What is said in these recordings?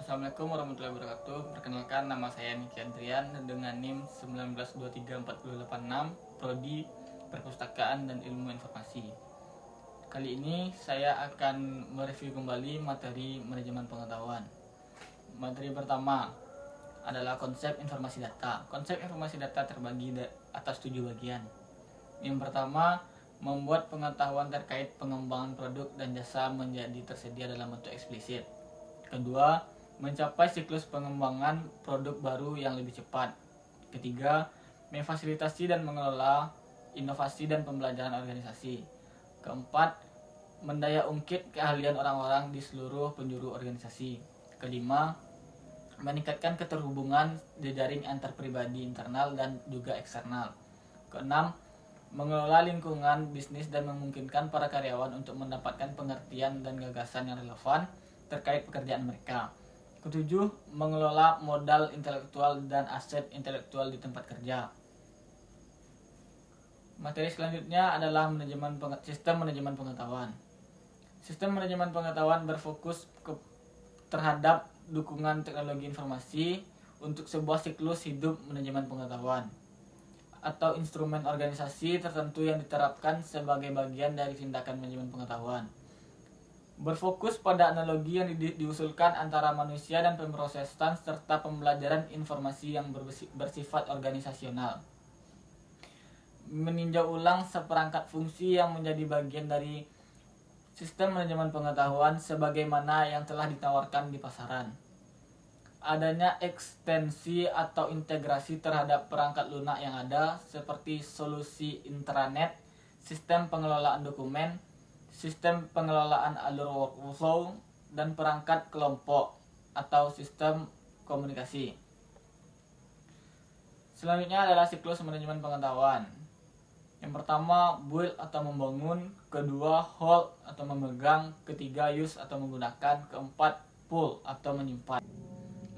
Assalamualaikum warahmatullahi wabarakatuh. Perkenalkan, nama saya Niki Andrian dengan NIM 1923486, Prodi Perpustakaan dan Ilmu Informasi. Kali ini saya akan mereview kembali materi manajemen pengetahuan. Materi pertama adalah konsep informasi data. Konsep informasi data terbagi atas 7 bagian. Yang pertama, membuat pengetahuan terkait pengembangan produk dan jasa menjadi tersedia dalam bentuk eksplisit. Kedua, mencapai siklus pengembangan produk baru yang lebih cepat. Ketiga, memfasilitasi dan mengelola inovasi dan pembelajaran organisasi. Keempat, mendaya ungkit keahlian orang-orang di seluruh penjuru organisasi. Kelima, meningkatkan keterhubungan jejaring antar pribadi internal dan juga eksternal. Keenam, mengelola lingkungan bisnis dan memungkinkan para karyawan untuk mendapatkan pengertian dan gagasan yang relevan terkait pekerjaan mereka. Ketujuh, mengelola modal intelektual dan aset intelektual di tempat kerja. Materi selanjutnya adalah sistem manajemen pengetahuan. Sistem manajemen pengetahuan berfokus terhadap dukungan teknologi informasi untuk sebuah siklus hidup manajemen pengetahuan atau instrumen organisasi tertentu yang diterapkan sebagai bagian dari tindakan manajemen pengetahuan. Berfokus pada analogi yang diusulkan antara manusia dan pemrosesan serta pembelajaran informasi yang bersifat organisasional. Meninjau ulang seperangkat fungsi yang menjadi bagian dari sistem manajemen pengetahuan sebagaimana yang telah ditawarkan di pasaran. Adanya ekstensi atau integrasi terhadap perangkat lunak yang ada seperti solusi intranet, sistem pengelolaan dokumen, sistem pengelolaan alur workflow, dan perangkat kelompok atau sistem komunikasi. Selanjutnya adalah siklus manajemen pengetahuan. Yang pertama, build atau membangun. Kedua, hold atau memegang. Ketiga, use atau menggunakan. Keempat, pull atau menyimpan.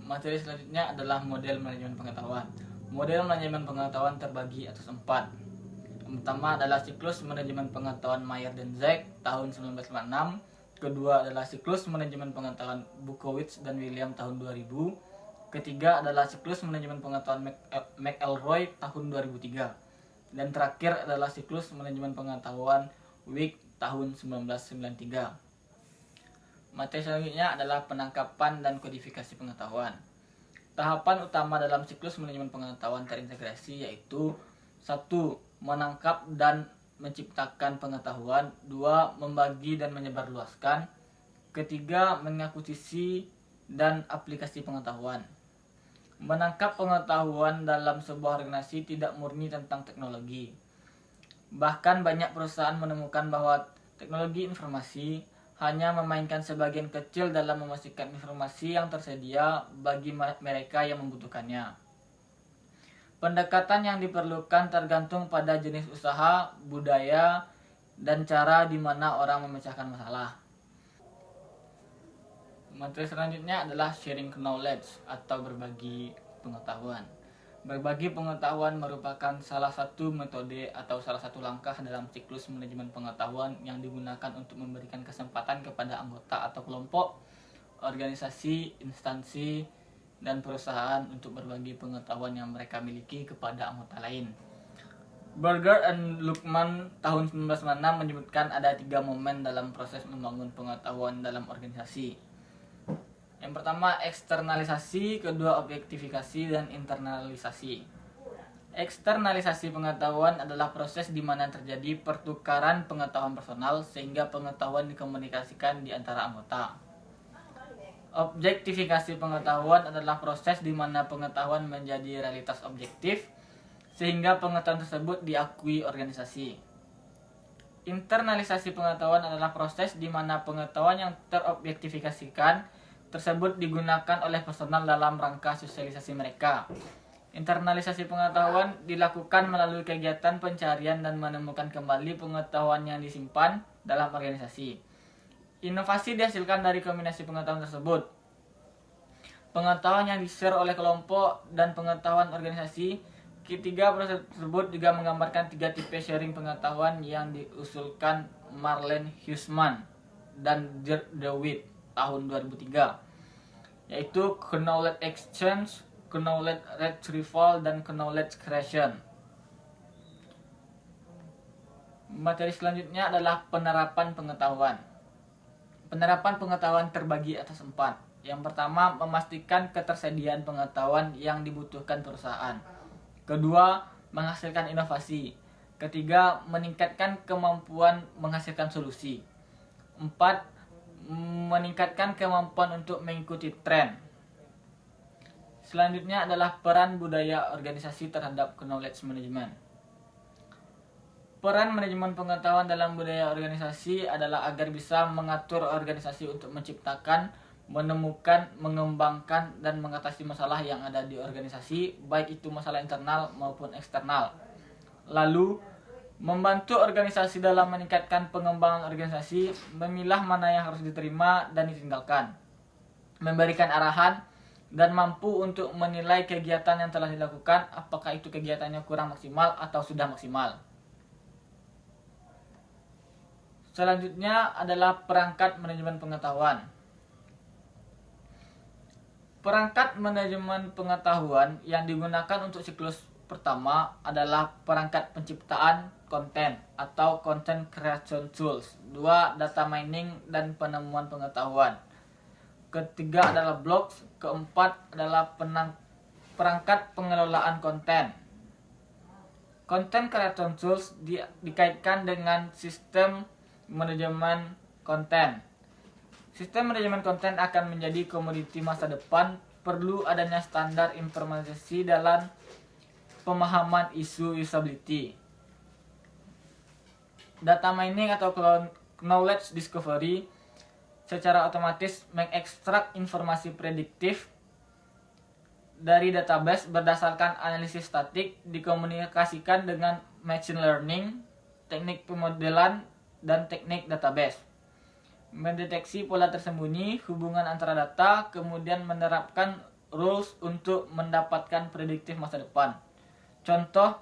Materi selanjutnya adalah model manajemen pengetahuan. Model manajemen pengetahuan terbagi atas 4. Yang pertama adalah siklus manajemen pengetahuan Mayer dan Zek tahun 1956. Kedua adalah siklus manajemen pengetahuan Bukowitz dan William tahun 2000. Ketiga adalah siklus manajemen pengetahuan McElroy tahun 2003. Dan terakhir adalah siklus manajemen pengetahuan Wick tahun 1993. Materi selanjutnya adalah penangkapan dan kodifikasi pengetahuan. Tahapan utama dalam siklus manajemen pengetahuan terintegrasi yaitu 1. Menangkap dan menciptakan pengetahuan. 2. Membagi dan menyebarluaskan. Ketiga, mengakuisisi dan aplikasi pengetahuan. Menangkap pengetahuan dalam sebuah organisasi tidak murni tentang teknologi. Bahkan banyak perusahaan menemukan bahwa teknologi informasi hanya memainkan sebagian kecil dalam memastikan informasi yang tersedia bagi mereka yang membutuhkannya. Pendekatan yang diperlukan tergantung pada jenis usaha, budaya, dan cara di mana orang memecahkan masalah. Materi selanjutnya adalah sharing knowledge atau berbagi pengetahuan. Berbagi pengetahuan merupakan salah satu metode atau salah satu langkah dalam siklus manajemen pengetahuan yang digunakan untuk memberikan kesempatan kepada anggota atau kelompok, organisasi, instansi, dan perusahaan untuk berbagi pengetahuan yang mereka miliki kepada anggota lain. Berger and Luckman tahun 1996 menyebutkan ada 3 momen dalam proses membangun pengetahuan dalam organisasi. Yang pertama, eksternalisasi, kedua objektifikasi, dan internalisasi. Eksternalisasi pengetahuan adalah proses di mana terjadi pertukaran pengetahuan personal sehingga pengetahuan dikomunikasikan di antara anggota. Objektifikasi pengetahuan adalah proses di mana pengetahuan menjadi realitas objektif sehingga pengetahuan tersebut diakui organisasi. Internalisasi pengetahuan adalah proses di mana pengetahuan yang terobjektifikasikan tersebut digunakan oleh personal dalam rangka sosialisasi mereka. Internalisasi pengetahuan dilakukan melalui kegiatan pencarian dan menemukan kembali pengetahuan yang disimpan dalam organisasi. Inovasi dihasilkan dari kombinasi pengetahuan tersebut. Pengetahuan yang di-share oleh kelompok dan pengetahuan organisasi. Ketiga, proses tersebut juga menggambarkan 3 tipe sharing pengetahuan yang diusulkan Marlene Huisman dan Dirk de Wit tahun 2003. yaitu knowledge exchange, knowledge retrieval, dan knowledge creation. Materi selanjutnya adalah penerapan pengetahuan. Penerapan pengetahuan terbagi atas 4. Yang pertama, memastikan ketersediaan pengetahuan yang dibutuhkan perusahaan. Kedua, menghasilkan inovasi. Ketiga, meningkatkan kemampuan menghasilkan solusi. 4, meningkatkan kemampuan untuk mengikuti tren. Selanjutnya adalah peran budaya organisasi terhadap knowledge management. Peran manajemen pengetahuan dalam budaya organisasi adalah agar bisa mengatur organisasi untuk menciptakan, menemukan, mengembangkan, dan mengatasi masalah yang ada di organisasi, baik itu masalah internal maupun eksternal. Lalu, membantu organisasi dalam meningkatkan pengembangan organisasi, memilah mana yang harus diterima dan ditinggalkan, memberikan arahan, dan mampu untuk menilai kegiatan yang telah dilakukan, apakah itu kegiatannya kurang maksimal atau sudah maksimal. Selanjutnya adalah perangkat manajemen pengetahuan. Perangkat manajemen pengetahuan yang digunakan untuk siklus pertama adalah perangkat penciptaan konten atau content creation tools. 2, data mining dan penemuan pengetahuan. Ketiga adalah blogs. Keempat adalah perangkat pengelolaan konten. Content creation tools dikaitkan dengan sistem manajemen konten. Sistem manajemen konten akan menjadi komoditi masa depan. Perlu adanya standar implementasi dalam pemahaman isu usability. Data mining atau knowledge discovery secara otomatis mengekstrak informasi prediktif dari database berdasarkan analisis statik, dikomunikasikan dengan machine learning, teknik pemodelan, dan teknik database. Mendeteksi pola tersembunyi, hubungan antara data, kemudian menerapkan rules untuk mendapatkan prediktif masa depan. Contoh,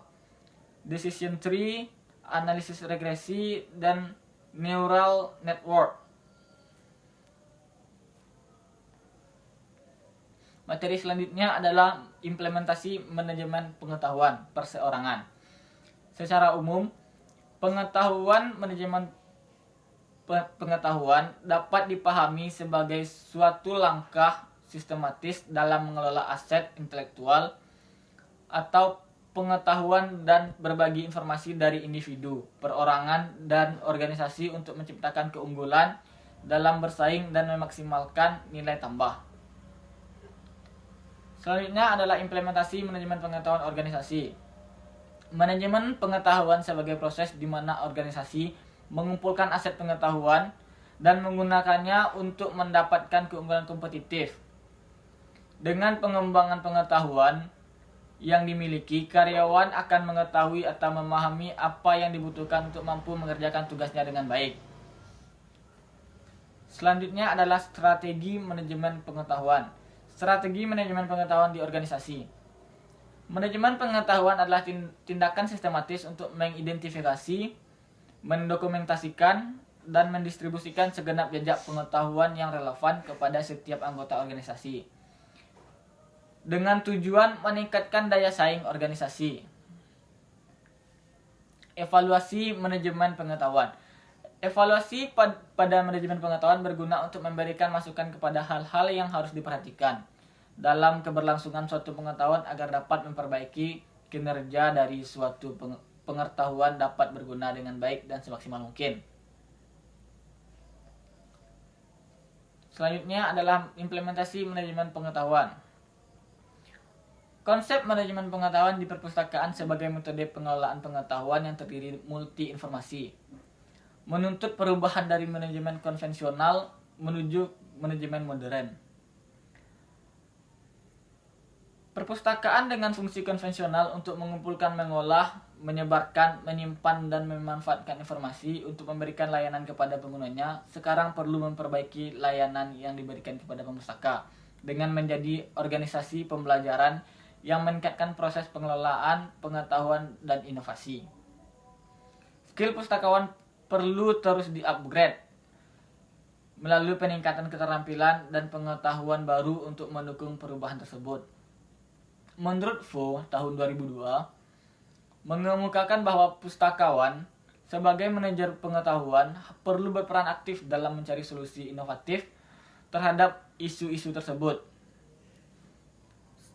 decision tree, analisis regresi, dan neural network. Materi selanjutnya adalah implementasi manajemen pengetahuan perseorangan. Secara umum, manajemen pengetahuan dapat dipahami sebagai suatu langkah sistematis dalam mengelola aset intelektual atau pengetahuan dan berbagi informasi dari individu, perorangan, dan organisasi untuk menciptakan keunggulan dalam bersaing dan memaksimalkan nilai tambah. Selanjutnya adalah implementasi manajemen pengetahuan organisasi. Manajemen pengetahuan sebagai proses di mana organisasi mengumpulkan aset pengetahuan dan menggunakannya untuk mendapatkan keunggulan kompetitif. Dengan pengembangan pengetahuan yang dimiliki, karyawan akan mengetahui atau memahami apa yang dibutuhkan untuk mampu mengerjakan tugasnya dengan baik. Selanjutnya adalah strategi manajemen pengetahuan. Strategi manajemen pengetahuan di organisasi. Manajemen pengetahuan adalah tindakan sistematis untuk mengidentifikasi, mendokumentasikan, dan mendistribusikan segenap jejak pengetahuan yang relevan kepada setiap anggota organisasi dengan tujuan meningkatkan daya saing organisasi. Evaluasi manajemen pengetahuan. Evaluasi pada manajemen pengetahuan berguna untuk memberikan masukan kepada hal-hal yang harus diperhatikan dalam keberlangsungan suatu pengetahuan agar dapat memperbaiki kinerja dari suatu pengetahuan dapat berguna dengan baik dan semaksimal mungkin. Selanjutnya adalah implementasi manajemen pengetahuan. Konsep manajemen pengetahuan di perpustakaan sebagai metode pengelolaan pengetahuan yang terdiri multi informasi, menuntut perubahan dari manajemen konvensional menuju manajemen modern. Perpustakaan dengan fungsi konvensional untuk mengumpulkan, mengolah, menyebarkan, menyimpan, dan memanfaatkan informasi untuk memberikan layanan kepada penggunanya, sekarang perlu memperbaiki layanan yang diberikan kepada pemustaka dengan menjadi organisasi pembelajaran yang meningkatkan proses pengelolaan, pengetahuan, dan inovasi. Skill pustakawan perlu terus di-upgrade melalui peningkatan keterampilan dan pengetahuan baru untuk mendukung perubahan tersebut. Menurut Vo tahun 2002, mengemukakan bahwa pustakawan sebagai manajer pengetahuan perlu berperan aktif dalam mencari solusi inovatif terhadap isu-isu tersebut.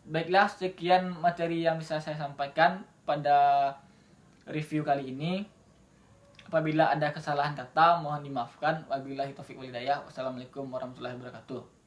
Baiklah, sekian materi yang bisa saya sampaikan pada review kali ini. Apabila ada kesalahan kata, mohon dimaafkan. Wabillahi taufiq wal hidayah. Wassalamualaikum warahmatullahi wabarakatuh.